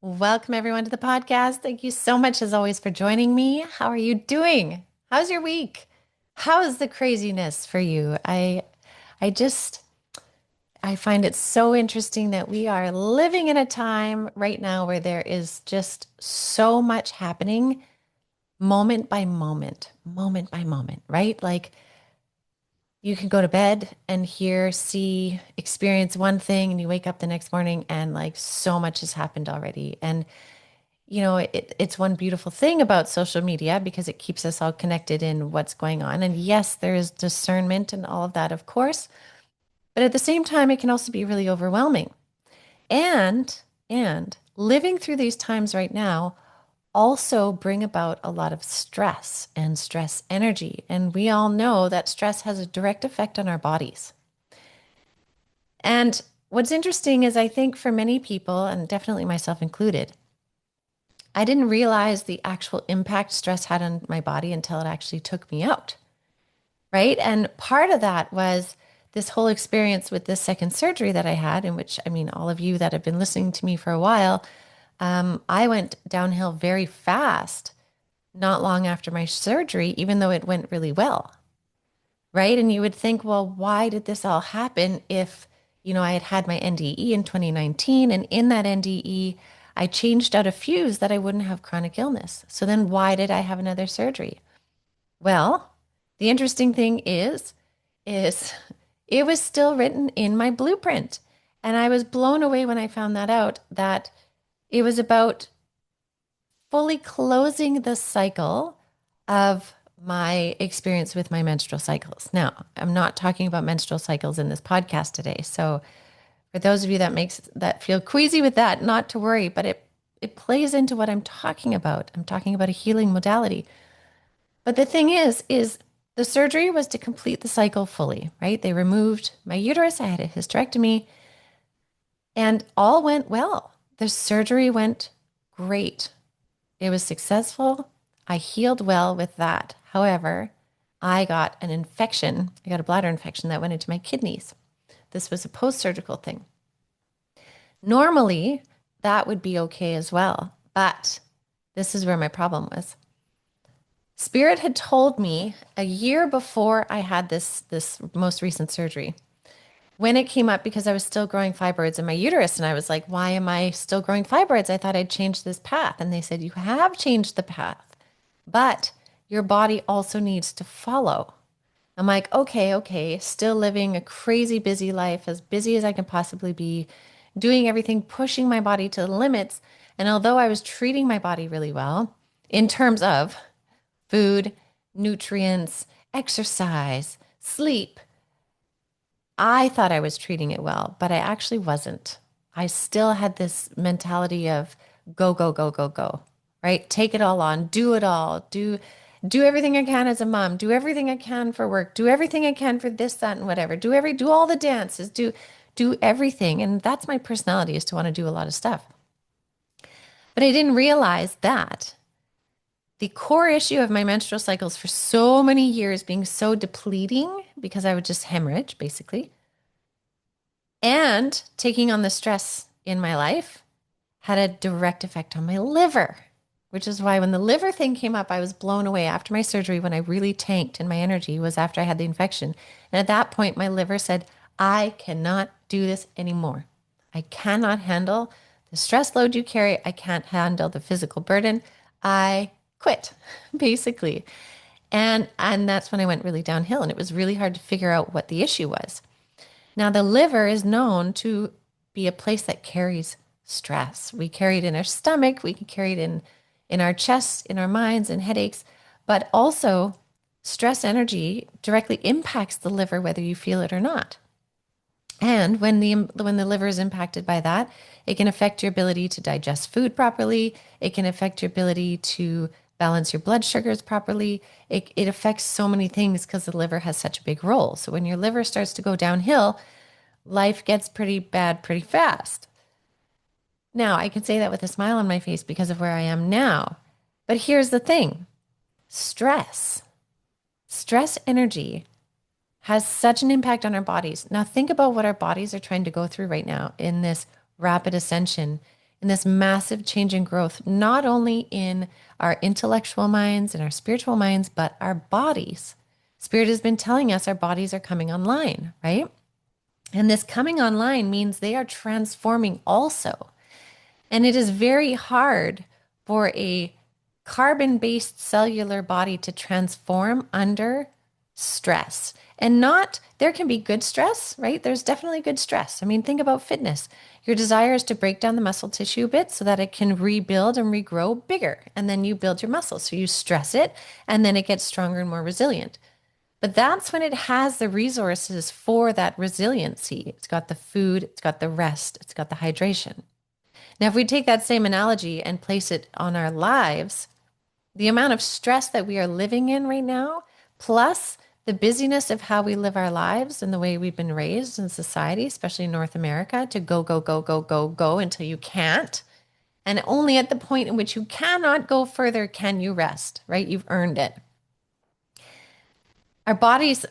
Welcome everyone to the podcast. Thank you so much as always for joining me. How are you doing? How's your week? How is the craziness for you? I just I find it so interesting that we are living in a time right now where there is just so much happening moment by moment, right? Like you can go to bed and hear, see, experience one thing and you wake up the next morning and like so much has happened already. And it's one beautiful thing about social media because it keeps us all connected in what's going on. And yes, there is discernment and all of that, of course. But at the same time, it can also be really overwhelming. And living through these times right now also bring about a lot of stress and stress energy. And we all know that stress has a direct effect on our bodies. And what's interesting is I think for many people, and definitely myself included, I didn't realize the actual impact stress had on my body until it actually took me out. Right. And part of that was this whole experience with this second surgery that I had, in which, I mean, all of you that have been listening to me for a while, I went downhill very fast, not long after my surgery, even though it went really well. Right. And you would think, well, why did this all happen if, I had had my NDE in 2019 and in that NDE, I changed out a fuse that I wouldn't have chronic illness. So then why did I have another surgery? Well, the interesting thing is it was still written in my blueprint. And I was blown away when I found that out that it was about fully closing the cycle of my experience with my menstrual cycles. Now, I'm not talking about menstrual cycles in this podcast today. So for those of you that feel queasy with that, not to worry, but it plays into what I'm talking about. I'm talking about a healing modality. But the thing is the surgery was to complete the cycle fully, right? They removed my uterus. I had a hysterectomy and all went well. The surgery went great. It was successful. I healed well with that. However, I got an infection. I got a bladder infection that went into my kidneys. This was a post-surgical thing. Normally, that would be okay as well. But this is where my problem was. Spirit had told me a year before I had this most recent surgery, when it came up because I was still growing fibroids in my uterus. And I was like, why am I still growing fibroids? I thought I'd changed this path. And they said, you have changed the path, but your body also needs to follow. I'm like, okay, still living a crazy busy life, as busy as I can possibly be, doing everything, pushing my body to the limits. And although I was treating my body really well in terms of food, nutrients, exercise, sleep, I thought I was treating it well, but I actually wasn't. I still had this mentality of go, go, go, go, go, right? Take it all on, do it all, do everything I can as a mom, do everything I can for work, do everything I can for this, that, and whatever. Do all the dances, do everything. And that's my personality, is to want to do a lot of stuff. But I didn't realize that the core issue of my menstrual cycles for so many years being so depleting, because I would just hemorrhage basically, and taking on the stress in my life had a direct effect on my liver, which is why when the liver thing came up, I was blown away. After my surgery, when I really tanked in my energy, was after I had the infection. And at that point, my liver said, I cannot do this anymore. I cannot handle the stress load you carry. I can't handle the physical burden. I quit, basically. And that's when I went really downhill. And it was really hard to figure out what the issue was. Now, the liver is known to be a place that carries stress. We carry it in our stomach, we can carry it in our chest, in our minds, and headaches, but also stress energy directly impacts the liver, whether you feel it or not. And when the liver is impacted by that, it can affect your ability to digest food properly. It can affect your ability to balance your blood sugars properly. It affects so many things because the liver has such a big role. So when your liver starts to go downhill, life gets pretty bad pretty fast. Now, I can say that with a smile on my face because of where I am now. But here's the thing. Stress energy has such an impact on our bodies. Now, think about what our bodies are trying to go through right now in this rapid ascension and this massive change and growth, not only in our intellectual minds and our spiritual minds, but our bodies. Spirit has been telling us our bodies are coming online, right? And this coming online means they are transforming also. And it is very hard for a carbon based cellular body to transform under stress. And not, there can be good stress, right? There's definitely good stress. I mean, think about fitness. Your desire is to break down the muscle tissue a bit so that it can rebuild and regrow bigger. And then you build your muscle. So you stress it and then it gets stronger and more resilient. But that's when it has the resources for that resiliency. It's got the food, it's got the rest, it's got the hydration. Now, if we take that same analogy and place it on our lives, the amount of stress that we are living in right now, plus the busyness of how we live our lives and the way we've been raised in society, especially in North America, to go, go, go, go, go, go until you can't. And only at the point in which you cannot go further can you rest, right? You've earned it. Our bodies,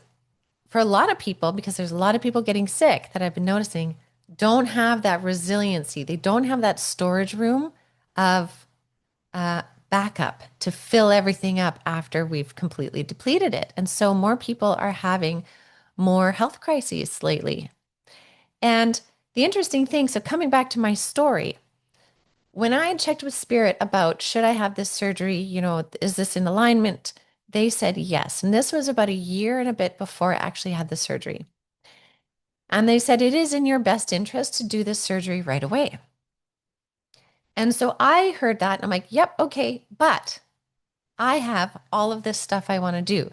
for a lot of people, because there's a lot of people getting sick that I've been noticing, don't have that resiliency. They don't have that storage room of backup to fill everything up after we've completely depleted it. And so more people are having more health crises lately. And the interesting thing, so coming back to my story, when I checked with Spirit about should I have this surgery, is this in alignment? They said yes. And this was about a year and a bit before I actually had the surgery. And they said, it is in your best interest to do this surgery right away. And so I heard that and I'm like, yep, okay, but I have all of this stuff I want to do.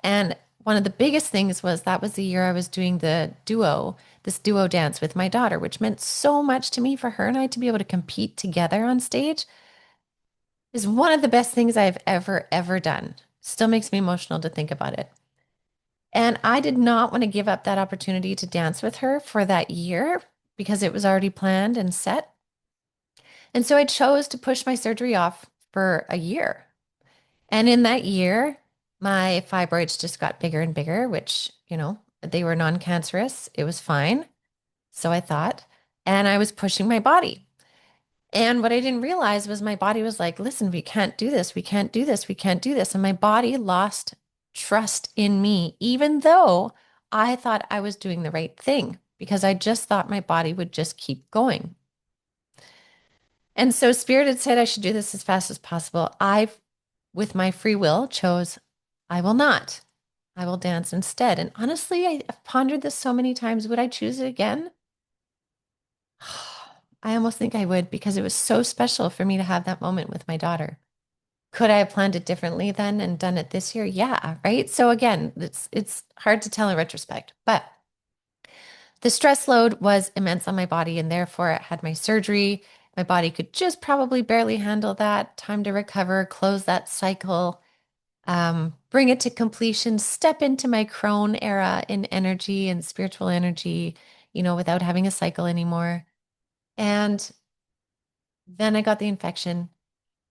And one of the biggest things was that was the year I was doing this duo dance with my daughter, which meant so much to me for her and I to be able to compete together on stage is one of the best things I've ever done. Still makes me emotional to think about it. And I did not want to give up that opportunity to dance with her for that year because it was already planned and set. And so I chose to push my surgery off for a year. And in that year, my fibroids just got bigger and bigger, which, they were non-cancerous. It was fine. So I thought, and I was pushing my body. And what I didn't realize was my body was like, listen, we can't do this. We can't do this. We can't do this. And my body lost trust in me, even though I thought I was doing the right thing because I just thought my body would just keep going. And so Spirit had said I should do this as fast as possible. I, with my free will, chose I will not. I will dance instead. And honestly, I've pondered this so many times. Would I choose it again? I almost think I would because it was so special for me to have that moment with my daughter. Could I have planned it differently then and done it this year? Yeah, right. So again, it's hard to tell in retrospect, but the stress load was immense on my body, and therefore I had my surgery. My body could just probably barely handle that. Time to recover, close that cycle, bring it to completion, step into my crone era in energy and spiritual energy, without having a cycle anymore. And then I got the infection,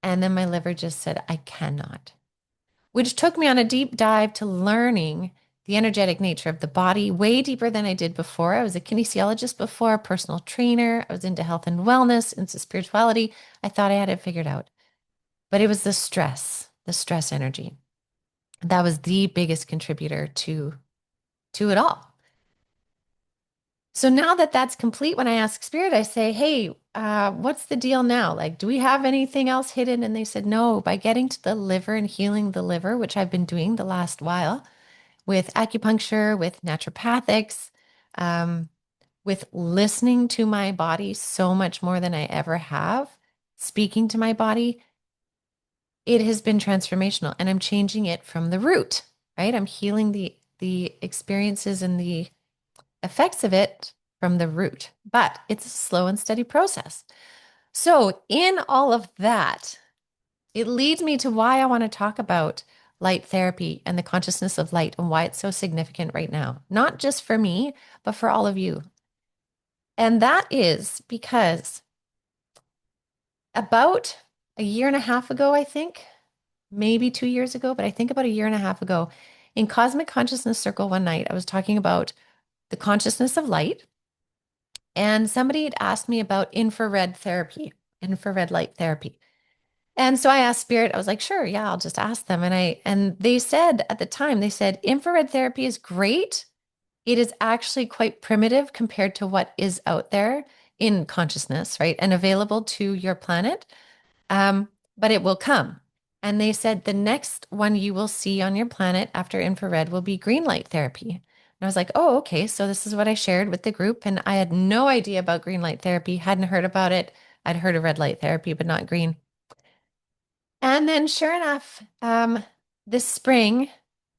and then my liver just said, I cannot, which took me on a deep dive to learning the energetic nature of the body way deeper than I did before. I was a kinesiologist before, a personal trainer. I was into health and wellness, into spirituality. I thought I had it figured out, but it was the stress energy. That was the biggest contributor to it all. So now that that's complete, when I ask Spirit, I say, hey, what's the deal now? Like, do we have anything else hidden? And they said, no, by getting to the liver and healing the liver, which I've been doing the last while with acupuncture, with naturopathics, with listening to my body so much more than I ever have, speaking to my body, it has been transformational and I'm changing it from the root, right? I'm healing the experiences and the effects of it from the root, but it's a slow and steady process. So in all of that, it leads me to why I want to talk about light therapy and the consciousness of light and why it's so significant right now, not just for me, but for all of you. And that is because about a year and a half ago, I think, maybe 2 years ago, but I think about a year and a half ago, in Cosmic Consciousness Circle one night, I was talking about the consciousness of light. And somebody had asked me about infrared therapy. infrared light therapy. And so I asked Spirit, I was like, sure, yeah, I'll just ask them. And they said at the time, they said infrared therapy is great. It is actually quite primitive compared to what is out there in consciousness, right? And available to your planet. Um, but it will come. And they said the next one you will see on your planet after infrared will be green light therapy. And I was like, oh, okay. So this is what I shared with the group. And I had no idea about green light therapy, hadn't heard about it. I'd heard of red light therapy, but not green. And then sure enough, this spring,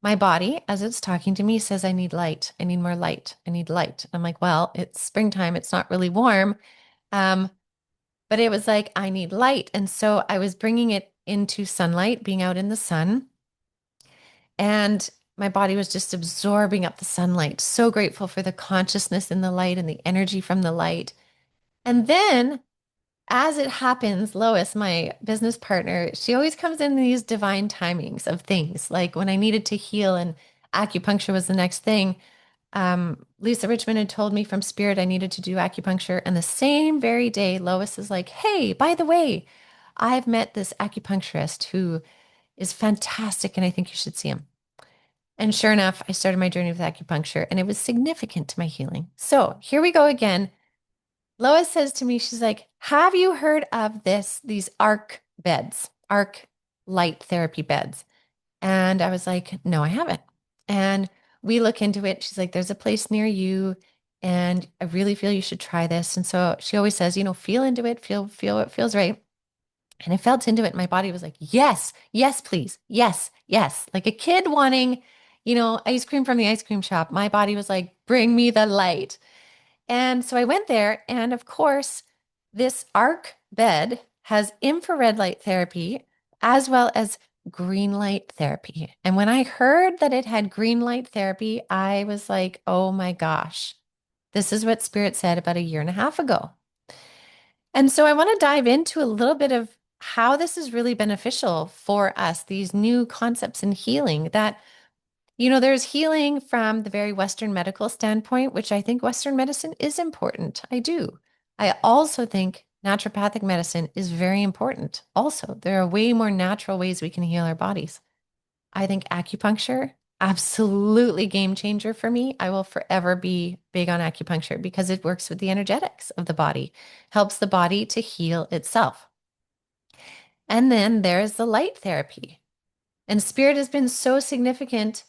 my body, as it's talking to me, says, I need light. I need more light. I need light. I'm like, well, it's springtime. It's not really warm. Um, but it was like, I need light. And so I was bringing it into sunlight, being out in the sun. And my body was just absorbing up the sunlight. So grateful for the consciousness in the light and the energy from the light. And then, as it happens, Lois, my business partner, she always comes in these divine timings of things. Like when I needed to heal and acupuncture was the next thing. Lisa Richmond had told me from Spirit I needed to do acupuncture. And the same very day, Lois is like, hey, by the way, I've met this acupuncturist who is fantastic and I think you should see him. And sure enough, I started my journey with acupuncture and it was significant to my healing. So here we go again. Lois says to me, she's like, have you heard of these arc beds, arc light therapy beds? And I was like, no, I haven't. And we look into it. She's like, there's a place near you. And I really feel you should try this. And so she always says, feel into it, feel what feels right. And I felt into it. My body was like, yes, yes, please. Yes, yes. Like a kid wanting, ice cream from the ice cream shop. My body was like, bring me the light. And so I went there. And of course, this arc bed has infrared light therapy as well as green light therapy. And when I heard that it had green light therapy, I was like, oh my gosh, this is what Spirit said about a year and a half ago. And so I want to dive into a little bit of how this is really beneficial for us, these new concepts in healing that, there's healing from the very Western medical standpoint, which I think Western medicine is important. I do. I also think naturopathic medicine is very important. Also, there are way more natural ways we can heal our bodies. I think acupuncture, absolutely game changer for me. I will forever be big on acupuncture because it works with the energetics of the body, helps the body to heal itself. And then there's the light therapy. And Spirit has been so significant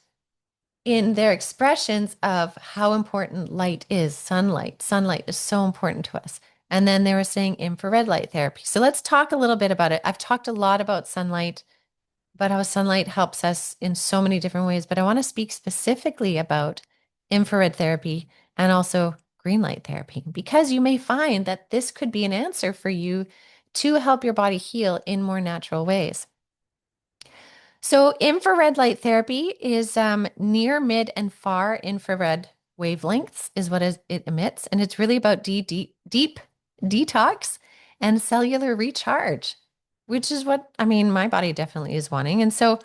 in their expressions of how important light is, sunlight. Sunlight is so important to us. And then they were saying infrared light therapy. So let's talk a little bit about it. I've talked a lot about sunlight, but how sunlight helps us in so many different ways. But I want to speak specifically about infrared therapy and also green light therapy, because you may find that this could be an answer for you to help your body heal in more natural ways. So infrared light therapy is near, mid, and far infrared wavelengths is what it emits. And it's really about deep detox and cellular recharge, which is what, my body definitely is wanting. And so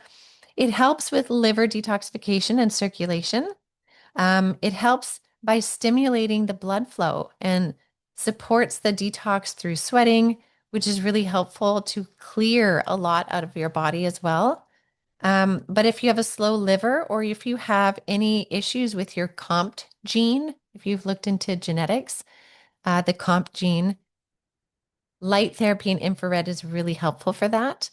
it helps with liver detoxification and circulation. It helps by stimulating the blood flow and supports the detox through sweating, which is really helpful to clear a lot out of your body as well. But if you have a slow liver or if you have any issues with your COMT gene, if you've looked into genetics, the COMT gene, light therapy and infrared is really helpful for that.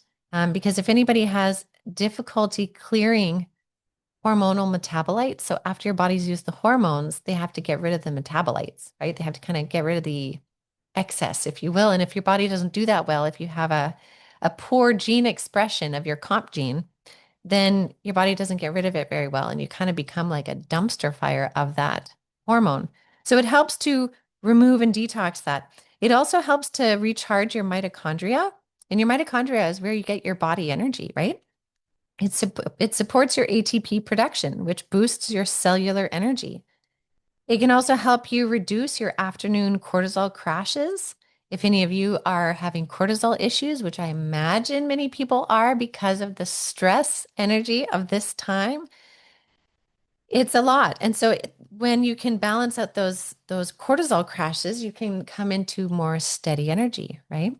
Because if anybody has difficulty clearing hormonal metabolites, so after your body's used the hormones, they have to get rid of the metabolites, right? They have to kind of get rid of the excess, if you will. And if your body doesn't do that well, if you have a poor gene expression of your COMT gene, then your body doesn't get rid of it very well. And you kind of become like a dumpster fire of that hormone. So it helps to remove and detox that. It also helps to recharge your mitochondria. And your mitochondria is where you get your body energy, right? It supports your ATP production, which boosts your cellular energy. It can also help you reduce your afternoon cortisol crashes. If any of you are having cortisol issues, which I imagine many people are because of the stress energy of this time, it's a lot. And so when you can balance out those cortisol crashes, you can come into more steady energy, right?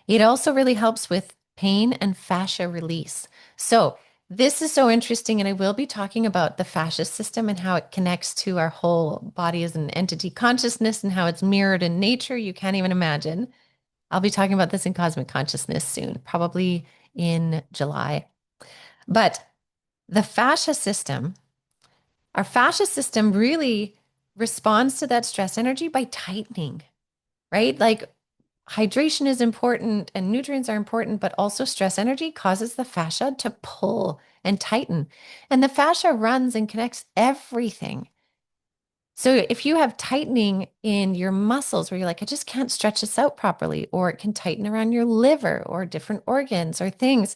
It also really helps with pain and fascia release. So, this is so interesting, and I will be talking about the fascia system and how it connects to our whole body as an entity consciousness and how it's mirrored in nature. You can't even imagine. I'll be talking about this in Cosmic Consciousness soon, probably in July. But the fascia system, our fascia system really responds to that stress energy by tightening, right? Like hydration is important and nutrients are important, but also stress energy causes the fascia to pull and tighten. And the fascia runs and connects everything. So if you have tightening in your muscles where you're like, I just can't stretch this out properly, or it can tighten around your liver or different organs or things,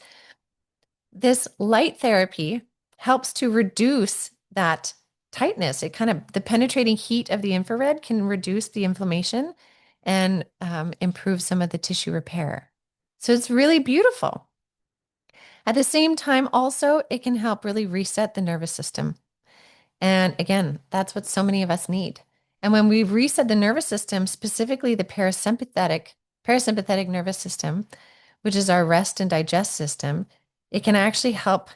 this light therapy helps to reduce that tightness. It kind of, the penetrating heat of the infrared can reduce the inflammation and improve some of the tissue repair. So it's really beautiful. At the same time, also, it can help really reset the nervous system. And again, that's what so many of us need. And when we reset the nervous system, specifically the parasympathetic nervous system, which is our rest and digest system, it can actually help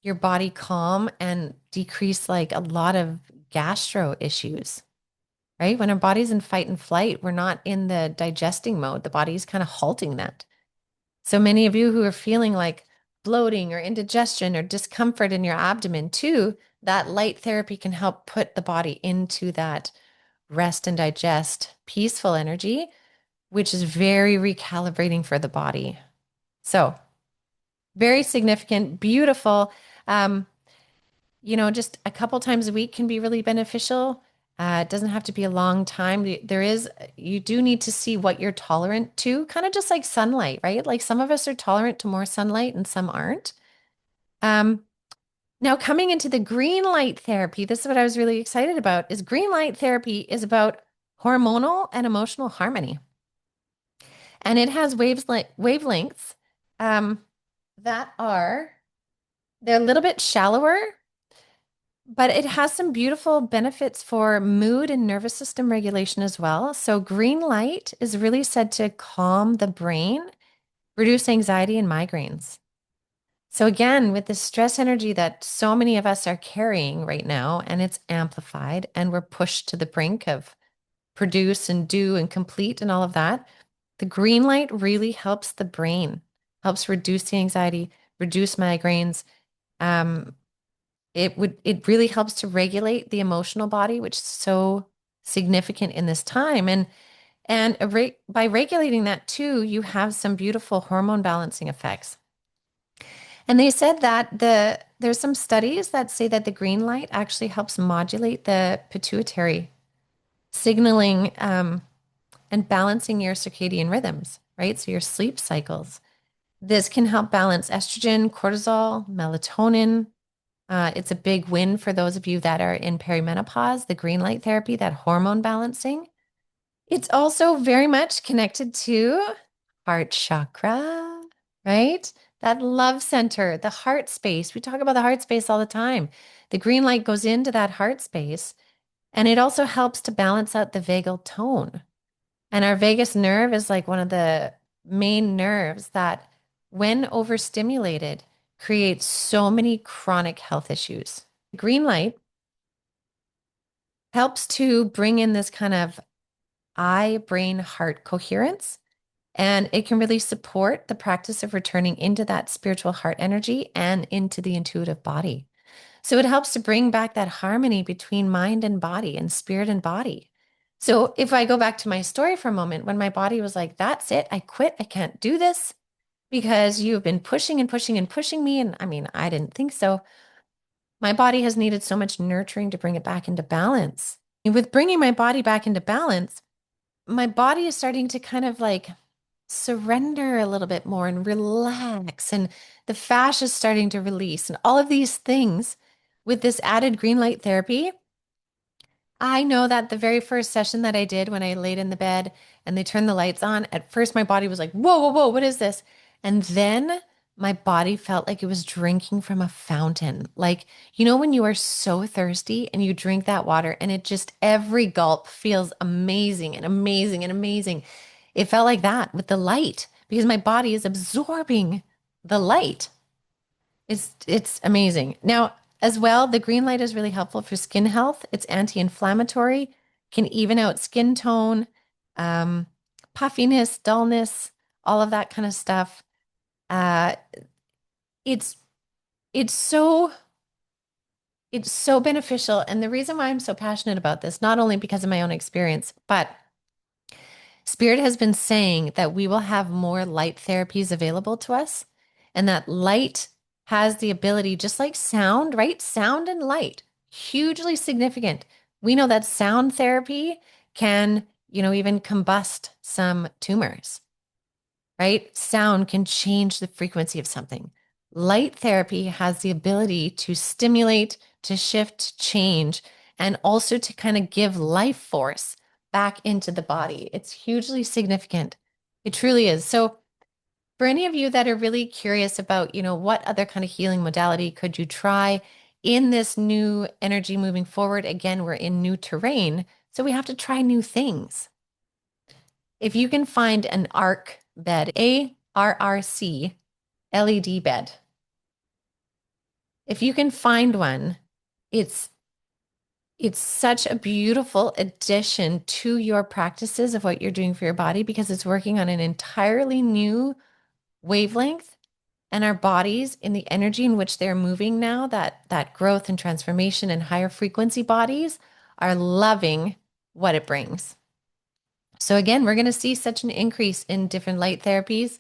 your body calm and decrease like a lot of gastro issues, right? When our body's in fight and flight, we're not in the digesting mode. The body's kind of halting that. So many of you who are feeling like bloating or indigestion or discomfort in your abdomen too, that light therapy can help put the body into that rest and digest peaceful energy, which is very recalibrating for the body. So very significant, beautiful. Um, just a couple times a week can be really beneficial. It doesn't have to be a long time. You do need to see what you're tolerant to, kind of just like sunlight, right? Like some of us are tolerant to more sunlight and some aren't. Um, Now coming into the green light therapy, this is what I was really excited about, is green light therapy is about hormonal and emotional harmony. And it has wavelengths um, that are, they're a little bit shallower, but it has some beautiful benefits for mood and nervous system regulation as well. So, green light is really said to calm the brain, reduce anxiety and migraines. So, again, with the stress energy that so many of us are carrying right now, and it's amplified, and we're pushed to the brink of produce and do and complete and all of that, the green light really helps the brain, helps reduce the anxiety, reduce migraines. Um, it really helps to regulate the emotional body, which is so significant in this time. And by regulating that too, you have some beautiful hormone balancing effects. And they said that there's some studies that say that the green light actually helps modulate the pituitary signaling and balancing your circadian rhythms, right? So your sleep cycles. This can help balance estrogen, cortisol, melatonin. It's a big win for those of you that are in perimenopause, the green light therapy, that hormone balancing. It's also very much connected to heart chakra, right? That love center, the heart space. We talk about the heart space all the time. The green light goes into that heart space, and it also helps to balance out the vagal tone. And our vagus nerve is like one of the main nerves that, when overstimulated, creates so many chronic health issues. Green light helps to bring in this kind of eye, brain, heart coherence. And it can really support the practice of returning into that spiritual heart energy and into the intuitive body. So it helps to bring back that harmony between mind and body and spirit and body. So if I go back to my story for a moment, when my body was like, that's it, I quit, I can't do this because you've been pushing and pushing and pushing me. And I mean, I didn't think so. My body has needed so much nurturing to bring it back into balance. And with bringing my body back into balance, my body is starting to kind of like surrender a little bit more and relax. And the fascia is starting to release and all of these things with this added green light therapy. I know that the very first session that I did when I laid in the bed and they turned the lights on, at first my body was like, whoa, whoa, whoa, what is this? And then my body felt like it was drinking from a fountain. Like, when you are so thirsty and you drink that water and it just, every gulp feels amazing and amazing and amazing. It felt like that with the light because my body is absorbing the light. It's amazing. Now, as well, the green light is really helpful for skin health. It's anti-inflammatory, can even out skin tone, um, puffiness, dullness, all of that kind of stuff. Uh, it's it's so it's so beneficial. And the reason why I'm so passionate about this, not only because of my own experience, but Spirit has been saying that we will have more light therapies available to us, and that light has the ability, just like sound, right? Sound and light, hugely significant. We know that sound therapy can, even combust some tumors, right? Sound can change the frequency of something. Light therapy has the ability to stimulate, to shift, change, and also to kind of give life force back into the body. It's hugely significant. It truly is. So, for any of you that are really curious about, what other kind of healing modality could you try in this new energy moving forward? Again, we're in new terrain, so we have to try new things. If you can find an ARC bed, ARRC LED bed, if you can find one, it's it's such a beautiful addition to your practices of what you're doing for your body, because it's working on an entirely new wavelength, and our bodies in the energy in which they're moving now, that growth and transformation and higher frequency bodies are loving what it brings. So again, we're going to see such an increase in different light therapies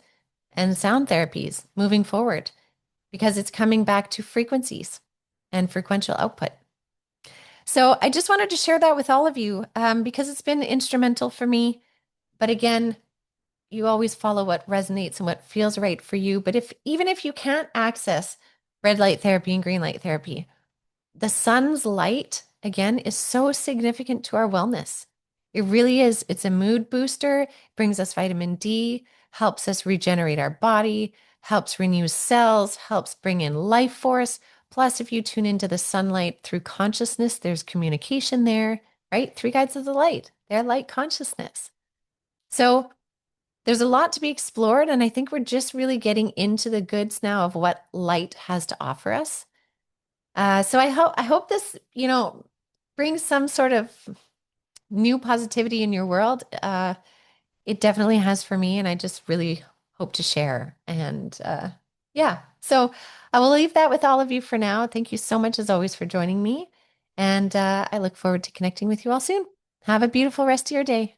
and sound therapies moving forward, because it's coming back to frequencies and frequential output. So I just wanted to share that with all of you, because it's been instrumental for me. But again, you always follow what resonates and what feels right for you. But even if you can't access red light therapy and green light therapy, the sun's light, again, is so significant to our wellness. It really is. It's a mood booster, brings us vitamin D, helps us regenerate our body, helps renew cells, helps bring in life force. Plus, if you tune into the sunlight through consciousness, there's communication there, right? Three guides of the light, they're light consciousness. So there's a lot to be explored. And I think we're just really getting into the goods now of what light has to offer us. So I hope this, brings some sort of new positivity in your world. It definitely has for me, and I just really hope to share. And yeah, so I will leave that with all of you for now. Thank you so much, as always, for joining me. And I look forward to connecting with you all soon. Have a beautiful rest of your day.